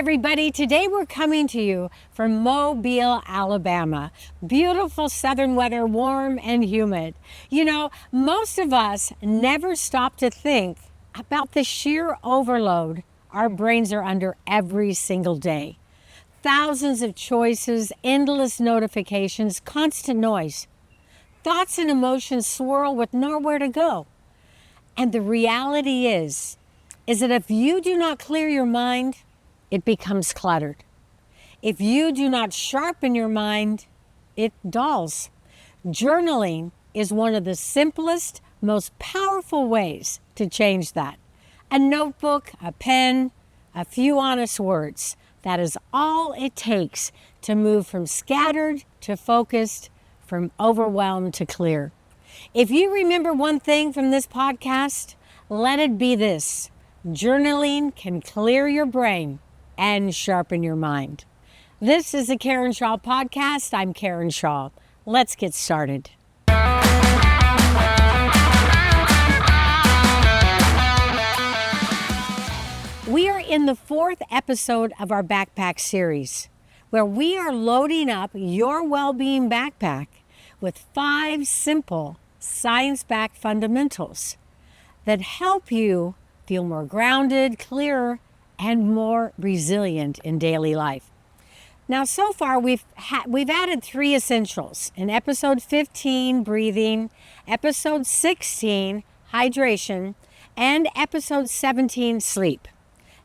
everybody. Today we're coming to you from Mobile, Alabama. Beautiful southern weather, warm and humid. You know, most of us never stop to think about the sheer overload our brains are under every single day. Thousands of choices, endless notifications, constant noise. Thoughts and emotions swirl with nowhere to go. And the reality is that if you do not clear your mind, it becomes cluttered. If you do not sharpen your mind, it dulls. Journaling is one of the simplest, most powerful ways to change that. A notebook, a pen, a few honest words. That is all it takes to move from scattered to focused, from overwhelmed to clear. If you remember one thing from this podcast, let it be this: journaling can clear your brain and sharpen your mind. This is the Karen Shaw Podcast. I'm Karen Shaw. Let's get started. We are in the fourth episode of our backpack series, where we are loading up your well-being backpack with 5 simple science-backed fundamentals that help you feel more grounded, clearer, and more resilient in daily life. Now, so far, we've added 3 essentials. In episode 15, breathing, episode 16, hydration, and episode 17, sleep.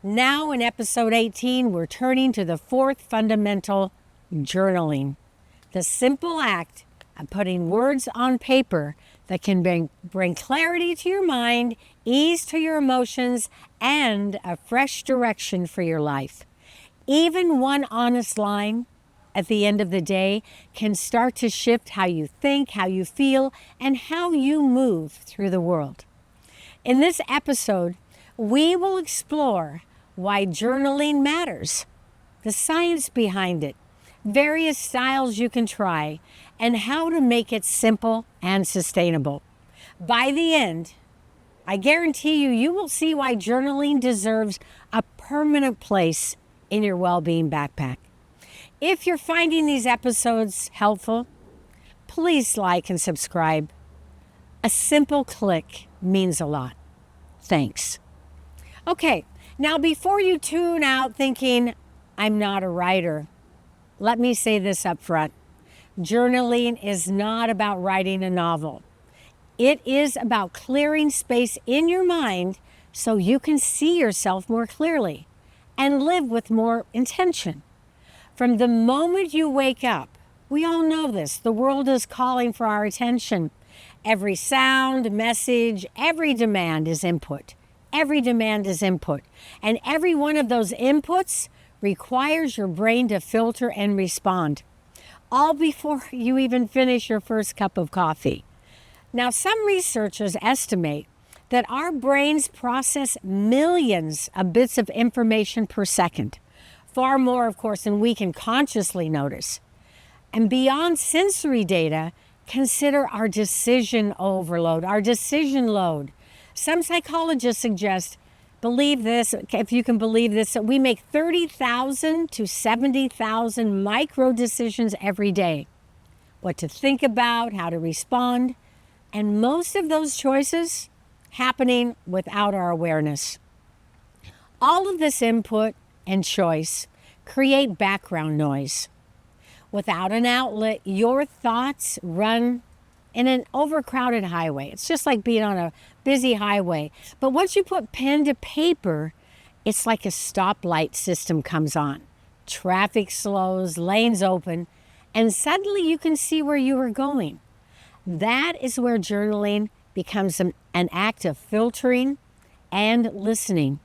Now, in episode 18, we're turning to the 4th fundamental, journaling. The simple act of putting words on paper that can bring clarity to your mind, ease to your emotions, and a fresh direction for your life. Even one honest line at the end of the day can start to shift how you think, how you feel, and how you move through the world. In this episode, we will explore why journaling matters, the science behind it, various styles you can try, and how to make it simple and sustainable. By the end, I guarantee you will see why journaling deserves a permanent place in your well-being backpack. If you're finding these episodes helpful, please like and subscribe. A simple click means a lot. Thanks. Okay, now before you tune out thinking, I'm not a writer, let me say this up front. Journaling is not about writing a novel. It is about clearing space in your mind so you can see yourself more clearly and live with more intention. From the moment you wake up, we all know this, the world is calling for our attention. Every sound, message, every demand is input. Every demand is input. And every one of those inputs requires your brain to filter and respond, all before you even finish your first cup of coffee. Now, some researchers estimate that our brains process millions of bits of information per second, far more, of course, than we can consciously notice. And beyond sensory data, consider our decision overload, our decision load. Some psychologists suggest, believe this, if you can believe this, that we make 30,000 to 70,000 micro decisions every day. What to think about, how to respond, and most of those choices happening without our awareness. All of this input and choice create background noise. Without an outlet, your thoughts run in an overcrowded highway. It's just like being on a busy highway. But once you put pen to paper, it's like a stoplight system comes on. Traffic slows, lanes open, and suddenly you can see where you are going. That is where journaling becomes an act of filtering and listening.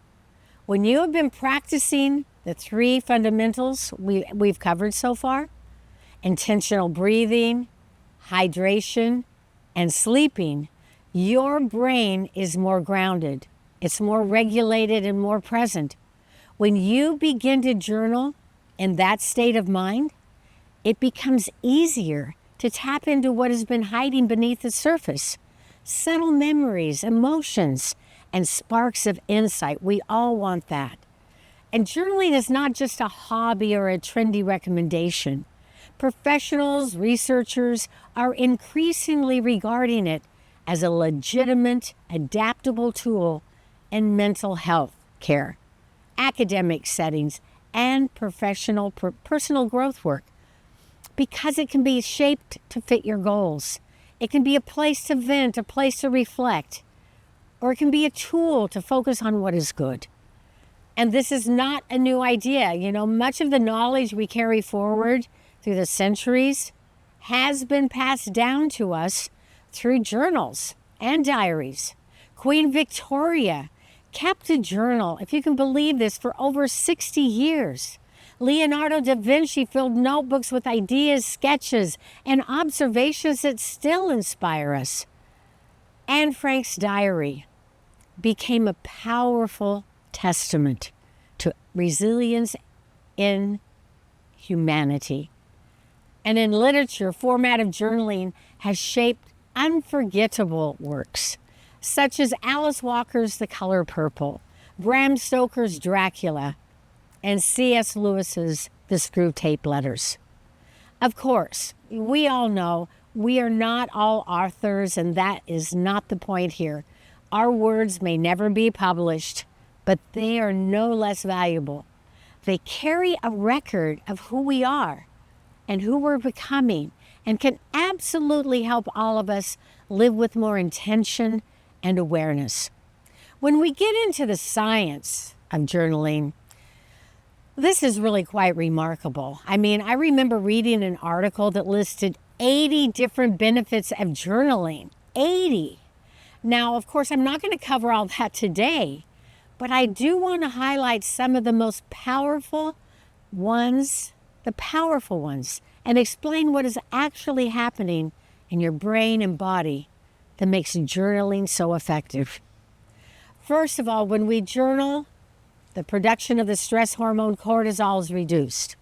When you have been practicing the 3 fundamentals we've covered so far, intentional breathing, hydration, and sleeping, your brain is more grounded. It's more regulated and more present. When you begin to journal in that state of mind, it becomes easier to tap into what has been hiding beneath the surface. Subtle memories, emotions, and sparks of insight. We all want that. And journaling is not just a hobby or a trendy recommendation. Professionals, researchers are increasingly regarding it as a legitimate, adaptable tool in mental health care, academic settings, and personal growth work, because it can be shaped to fit your goals. It can be a place to vent, a place to reflect, or it can be a tool to focus on what is good. And this is not a new idea. Much of the knowledge we carry forward through the centuries has been passed down to us through journals and diaries. Queen Victoria kept a journal, if you can believe this, for over 60 years. Leonardo da Vinci filled notebooks with ideas, sketches, and observations that still inspire us. Anne Frank's diary became a powerful testament to resilience in humanity. And in literature, format of journaling has shaped unforgettable works, such as Alice Walker's The Color Purple, Bram Stoker's Dracula, and C.S. Lewis's The Screwtape Letters. Of course, we all know we are not all authors, and that is not the point here. Our words may never be published, but they are no less valuable. They carry a record of who we are and who we're becoming, and can absolutely help all of us live with more intention and awareness. When we get into the science of journaling, this is really quite remarkable. I remember reading an article that listed 80 different benefits of journaling. 80. Now, of course, I'm not going to cover all that today, but I do want to highlight some of the most powerful ones, and explain what is actually happening in your brain and body that makes journaling so effective. First of all, when we journal, the production of the stress hormone cortisol is reduced,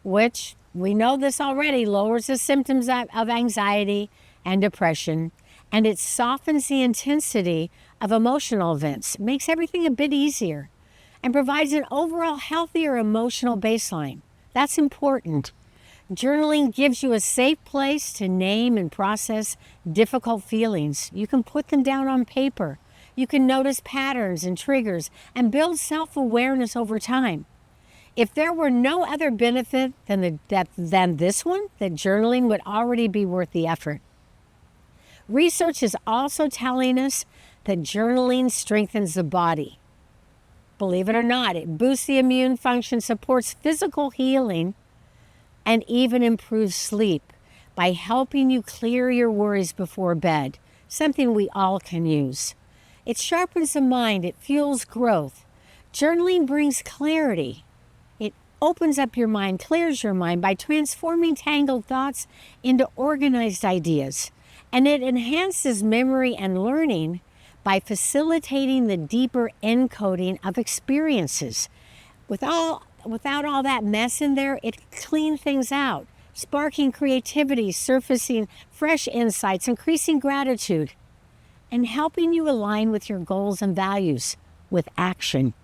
which, we know this already, lowers the symptoms of anxiety and depression, and it softens the intensity of emotional events, makes everything a bit easier, and provides an overall healthier emotional baseline. That's important. Journaling gives you a safe place to name and process difficult feelings. You can put them down on paper. You can notice patterns and triggers and build self-awareness over time. If there were no other benefit than this one, that journaling would already be worth the effort. Research is also telling us that journaling strengthens the body. Believe it or not, it boosts the immune function, supports physical healing, and even improves sleep by helping you clear your worries before bed, something we all can use. It sharpens the mind, it fuels growth. Journaling brings clarity. It opens up your mind, clears your mind by transforming tangled thoughts into organized ideas. And it enhances memory and learning by facilitating the deeper encoding of experiences. Without all that mess in there, it cleans things out, sparking creativity, surfacing fresh insights, increasing gratitude, and helping you align with your goals and values with action.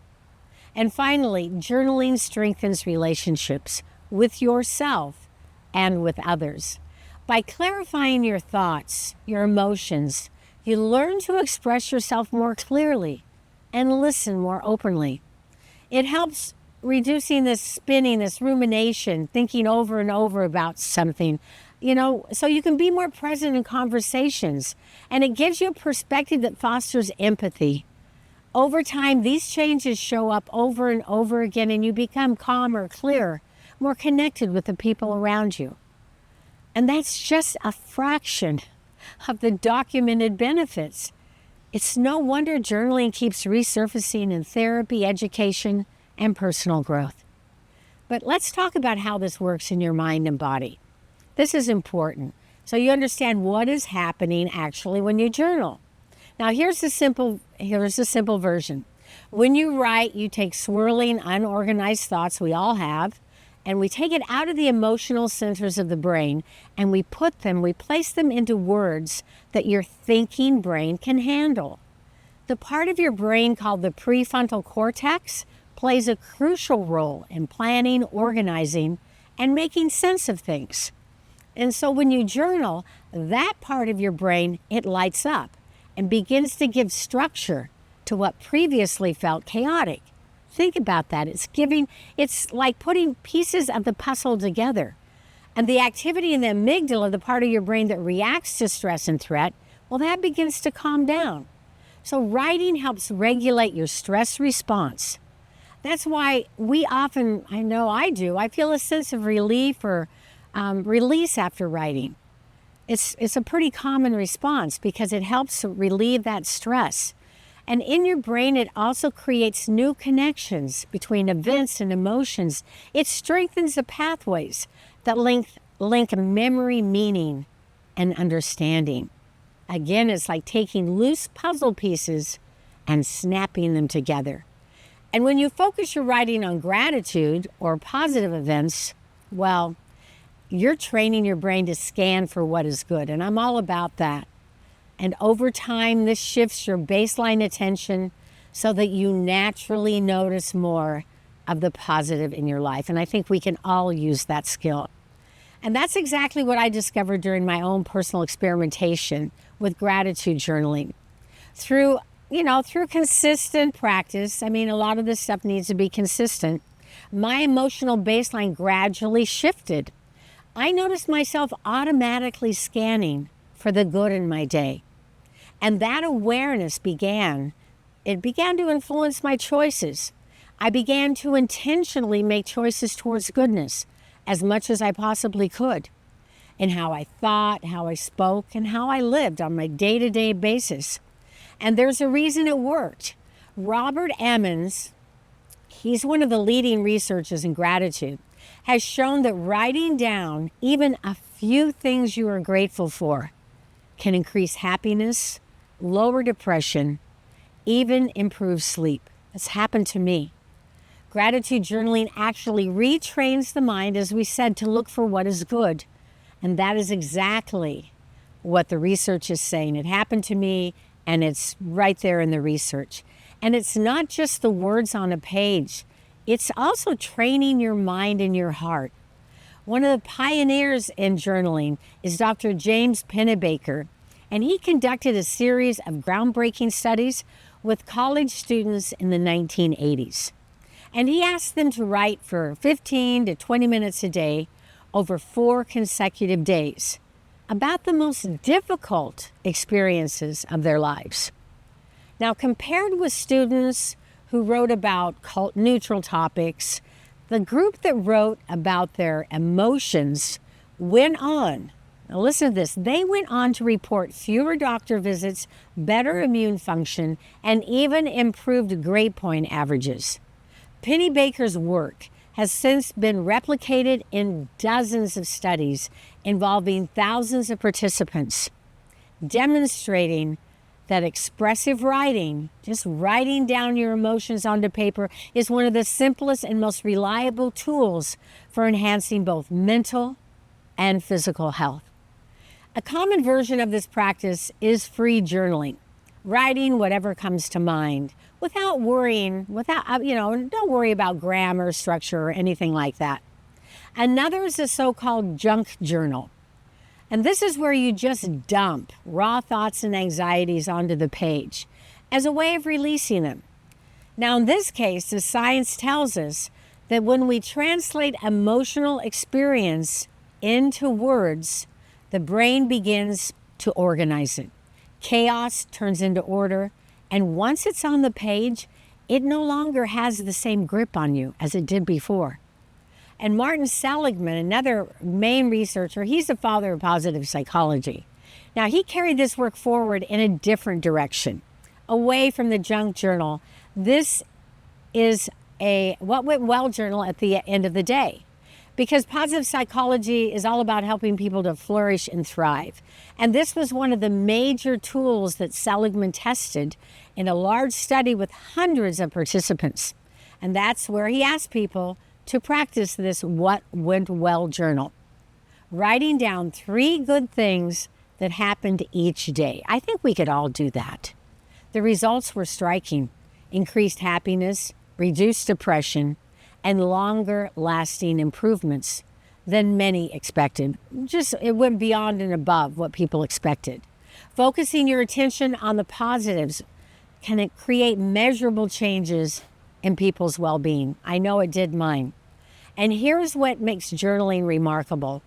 And finally, journaling strengthens relationships with yourself and with others. By clarifying your thoughts, your emotions, you learn to express yourself more clearly and listen more openly. It helps reducing this spinning, this rumination, thinking over and over about something, so you can be more present in conversations. And it gives you a perspective that fosters empathy. Over time, these changes show up over and over again, and you become calmer, clearer, more connected with the people around you. And that's just a fraction of the documented benefits. It's no wonder journaling keeps resurfacing in therapy, education, and personal growth. But let's talk about how this works in your mind and body. This is important, so you understand what is happening actually when you journal. Now, here's the simple version. When you write, you take swirling, unorganized thoughts we all have, and we take it out of the emotional centers of the brain, and we place them into words that your thinking brain can handle. The part of your brain called the prefrontal cortex plays a crucial role in planning, organizing, and making sense of things. And so when you journal, that part of your brain, it lights up and begins to give structure to what previously felt chaotic. Think about that. It's like putting pieces of the puzzle together. And the activity in the amygdala, the part of your brain that reacts to stress and threat, well, that begins to calm down. So writing helps regulate your stress response. That's why we often, I know I do, I feel a sense of relief or release after writing. It's a pretty common response because it helps relieve that stress. And in your brain, it also creates new connections between events and emotions. It strengthens the pathways that link memory, meaning, and understanding. Again, it's like taking loose puzzle pieces and snapping them together. And when you focus your writing on gratitude or positive events, well, you're training your brain to scan for what is good. And I'm all about that. And over time, this shifts your baseline attention so that you naturally notice more of the positive in your life. And I think we can all use that skill. And that's exactly what I discovered during my own personal experimentation with gratitude journaling. Through consistent practice, I mean, a lot of this stuff needs to be consistent, my emotional baseline gradually shifted. I noticed myself automatically scanning for the good in my day. And that awareness began to influence my choices. I began to intentionally make choices towards goodness as much as I possibly could in how I thought, how I spoke, and how I lived on my day-to-day basis. And there's a reason it worked. Robert Emmons, he's one of the leading researchers in gratitude, has shown that writing down even a few things you are grateful for can increase happiness, lower depression, even improve sleep. It's happened to me. Gratitude journaling actually retrains the mind, as we said, to look for what is good. And that is exactly what the research is saying. It happened to me, and it's right there in the research. And it's not just the words on a page. It's also training your mind and your heart. One of the pioneers in journaling is Dr. James Pennebaker, and he conducted a series of groundbreaking studies with college students in the 1980s. And he asked them to write for 15 to 20 minutes a day over 4 consecutive days about the most difficult experiences of their lives. Now, compared with students who wrote about cult-neutral topics, the group that wrote about their emotions went on. Now listen to this. They went on to report fewer doctor visits, better immune function, and even improved grade point averages. Pennebaker's work has since been replicated in dozens of studies involving thousands of participants, demonstrating that expressive writing, just writing down your emotions onto paper, is one of the simplest and most reliable tools for enhancing both mental and physical health. A common version of this practice is free journaling, writing whatever comes to mind without worrying, don't worry about grammar, structure, or anything like that. Another is the so-called junk journal. And this is where you just dump raw thoughts and anxieties onto the page as a way of releasing them. Now, in this case, the science tells us that when we translate emotional experience into words, the brain begins to organize it. Chaos turns into order, and once it's on the page, it no longer has the same grip on you as it did before. And Martin Seligman, another main researcher, he's the father of positive psychology. Now, he carried this work forward in a different direction, away from the junk journal. This is a what went well journal at the end of the day, because positive psychology is all about helping people to flourish and thrive. And this was one of the major tools that Seligman tested in a large study with hundreds of participants. And that's where he asked people to practice this what went well journal, writing down 3 good things that happened each day. I think we could all do that. The results were striking: increased happiness, reduced depression, and longer lasting improvements than many expected. It went beyond and above what people expected. Focusing your attention on the positives can create measurable changes in people's well-being. I know it did mine. And here's what makes journaling remarkable.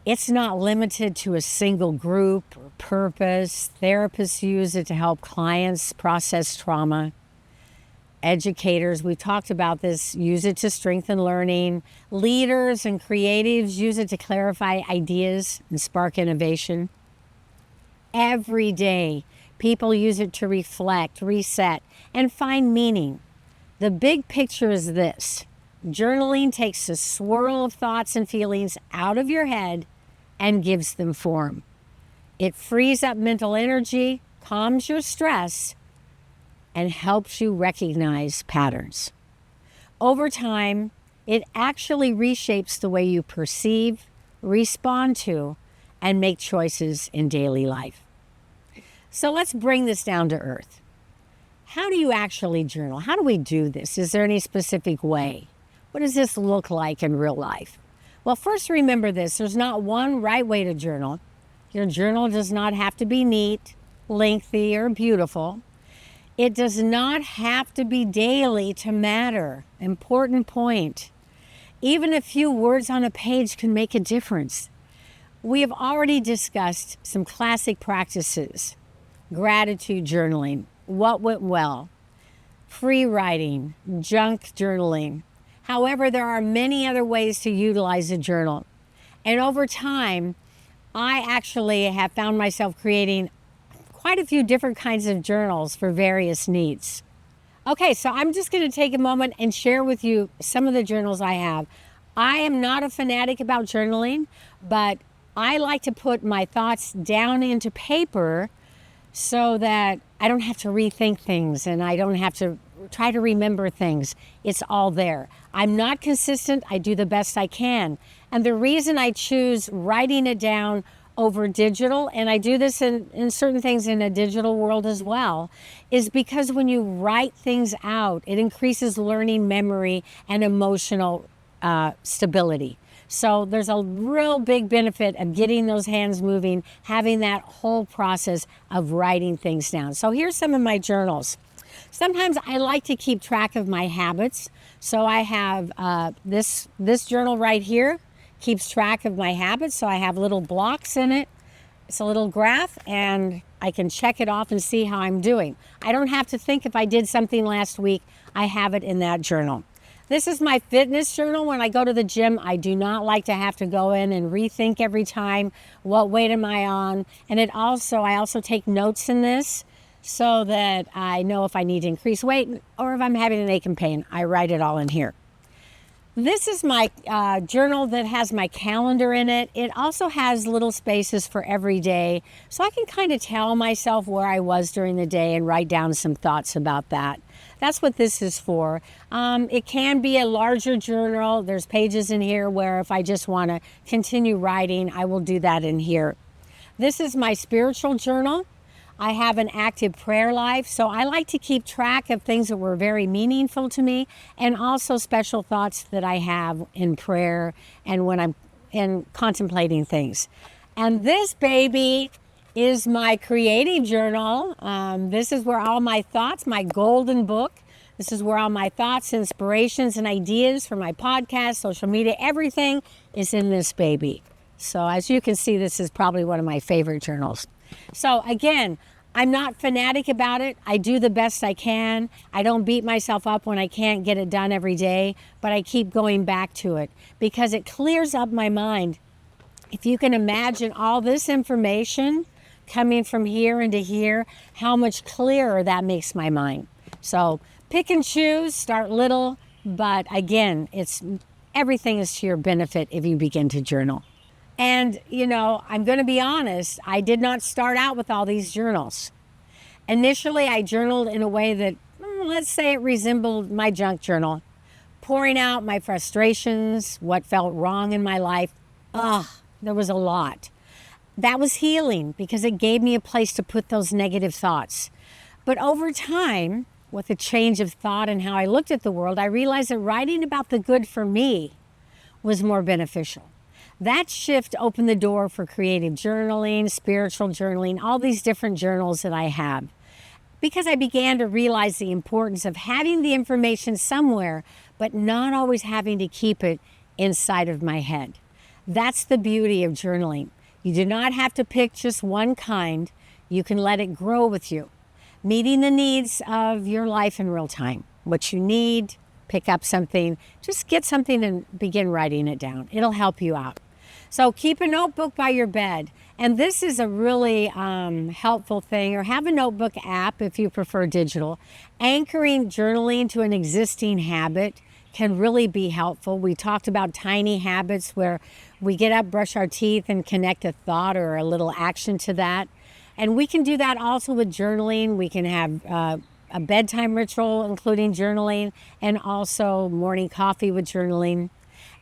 It's not limited to a single group or purpose. Therapists use it to help clients process trauma. Educators, we talked about this, use it to strengthen learning. Leaders and creatives use it to clarify ideas and spark innovation. Every day, people use it to reflect, reset, and find meaning. The big picture is this. Journaling takes a swirl of thoughts and feelings out of your head and gives them form. It frees up mental energy, calms your stress, and helps you recognize patterns. Over time, it actually reshapes the way you perceive, respond to, and make choices in daily life. So let's bring this down to earth. How do you actually journal? How do we do this? Is there any specific way? What does this look like in real life? Well, first remember this. There's not one right way to journal. Your journal does not have to be neat, lengthy, or beautiful. It does not have to be daily to matter. Important point. Even a few words on a page can make a difference. We have already discussed some classic practices. Gratitude journaling, what went well, free writing, junk journaling. However, there are many other ways to utilize a journal. And over time, I actually have found myself creating quite a few different kinds of journals for various needs. Okay, so I'm just going to take a moment and share with you some of the journals I have. I am not a fanatic about journaling, but I like to put my thoughts down into paper so that I don't have to rethink things and I don't have to try to remember things. It's all there. I'm not consistent. I do the best I can. And the reason I choose writing it down over digital, and I do this in certain things in a digital world as well, is because when you write things out, it increases learning, memory, and emotional stability. So there's a real big benefit of getting those hands moving, having that whole process of writing things down. So here's some of my journals. Sometimes I like to keep track of my habits. So I have this journal right here keeps track of my habits. So I have little blocks in it. It's a little graph and I can check it off and see how I'm doing. I don't have to think if I did something last week. I have it in that journal. This is my fitness journal. When I go to the gym, I do not like to have to go in and rethink every time, what weight am I on? And I also take notes in this so that I know if I need to increase weight or if I'm having an ache and pain. I write it all in here. This is my journal that has my calendar in it. It also has little spaces for every day, so I can kind of tell myself where I was during the day and write down some thoughts about that. That's what this is for. It can be a larger journal. There's pages in here where if I just want to continue writing, I will do that in here. This is my spiritual journal. I have an active prayer life, so I like to keep track of things that were very meaningful to me and also special thoughts that I have in prayer and when I'm contemplating things. And this baby is my creative journal. This is where all my thoughts, my golden book, this is where all my thoughts, inspirations, and ideas for my podcast, social media, everything is in this baby. So as you can see, this is probably one of my favorite journals. So again, I'm not fanatic about it. I do the best I can. I don't beat myself up when I can't get it done every day, but I keep going back to it because it clears up my mind. If you can imagine all this information coming from here into here, how much clearer that makes my mind. So pick and choose, start little, but again, everything is to your benefit if you begin to journal. And, I'm going to be honest, I did not start out with all these journals. Initially, I journaled in a way that, let's say it resembled my junk journal, pouring out my frustrations, what felt wrong in my life. There was a lot. That was healing because it gave me a place to put those negative thoughts. But over time, with a change of thought and how I looked at the world, I realized that writing about the good for me was more beneficial. That shift opened the door for creative journaling, spiritual journaling, all these different journals that I have. Because I began to realize the importance of having the information somewhere, but not always having to keep it inside of my head. That's the beauty of journaling. You do not have to pick just one kind. You can let it grow with you, meeting the needs of your life in real time. What you need, pick up something, just get something and begin writing it down. It'll help you out. So keep a notebook by your bed. And this is a really helpful thing, or have a notebook app if you prefer digital. Anchoring journaling to an existing habit can really be helpful. We talked about tiny habits where we get up, brush our teeth, and connect a thought or a little action to that. And we can do that also with journaling. We can have a bedtime ritual, including journaling, and also morning coffee with journaling.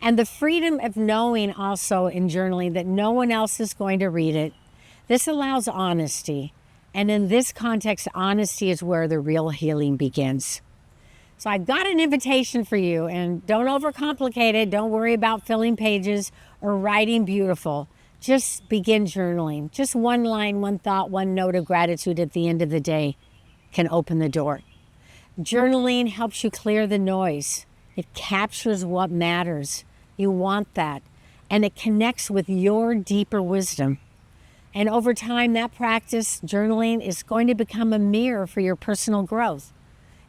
And the freedom of knowing also in journaling that no one else is going to read it. This allows honesty. And in this context, honesty is where the real healing begins. So I've got an invitation for you, and don't overcomplicate it. Don't worry about filling pages or writing beautiful. Just begin journaling. Just one line, one thought, one note of gratitude at the end of the day can open the door. Journaling helps you clear the noise. It captures what matters. You want that. And it connects with your deeper wisdom. And over time, that practice, journaling, is going to become a mirror for your personal growth.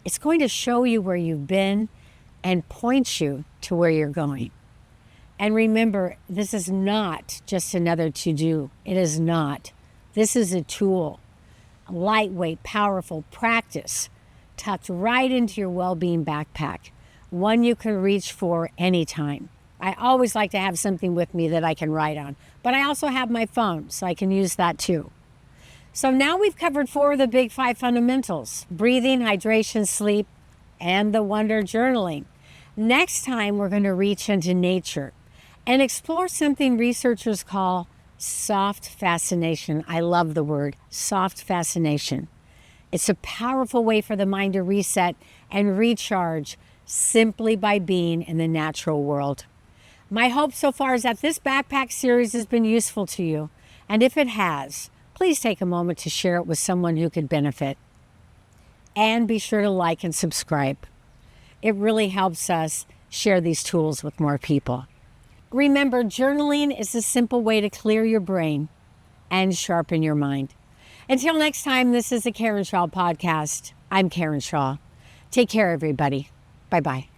It's going to show you where you've been and point you to where you're going. And remember, this is not just another to-do. It is not. This is a tool, a lightweight, powerful practice tucked right into your well-being backpack, one you can reach for anytime. I always like to have something with me that I can write on, but I also have my phone, so I can use that too. So now we've covered 4 of the big 5 fundamentals: breathing, hydration, sleep, and the wonder journaling. Next time, we're going to reach into nature and explore something researchers call soft fascination. I love the word soft fascination. It's a powerful way for the mind to reset and recharge simply by being in the natural world. My hope so far is that this backpack series has been useful to you. And if it has, please take a moment to share it with someone who could benefit. And be sure to like and subscribe. It really helps us share these tools with more people. Remember, journaling is a simple way to clear your brain and sharpen your mind. Until next time, this is the Karen Shaw Podcast. I'm Karen Shaw. Take care, everybody. Bye-bye.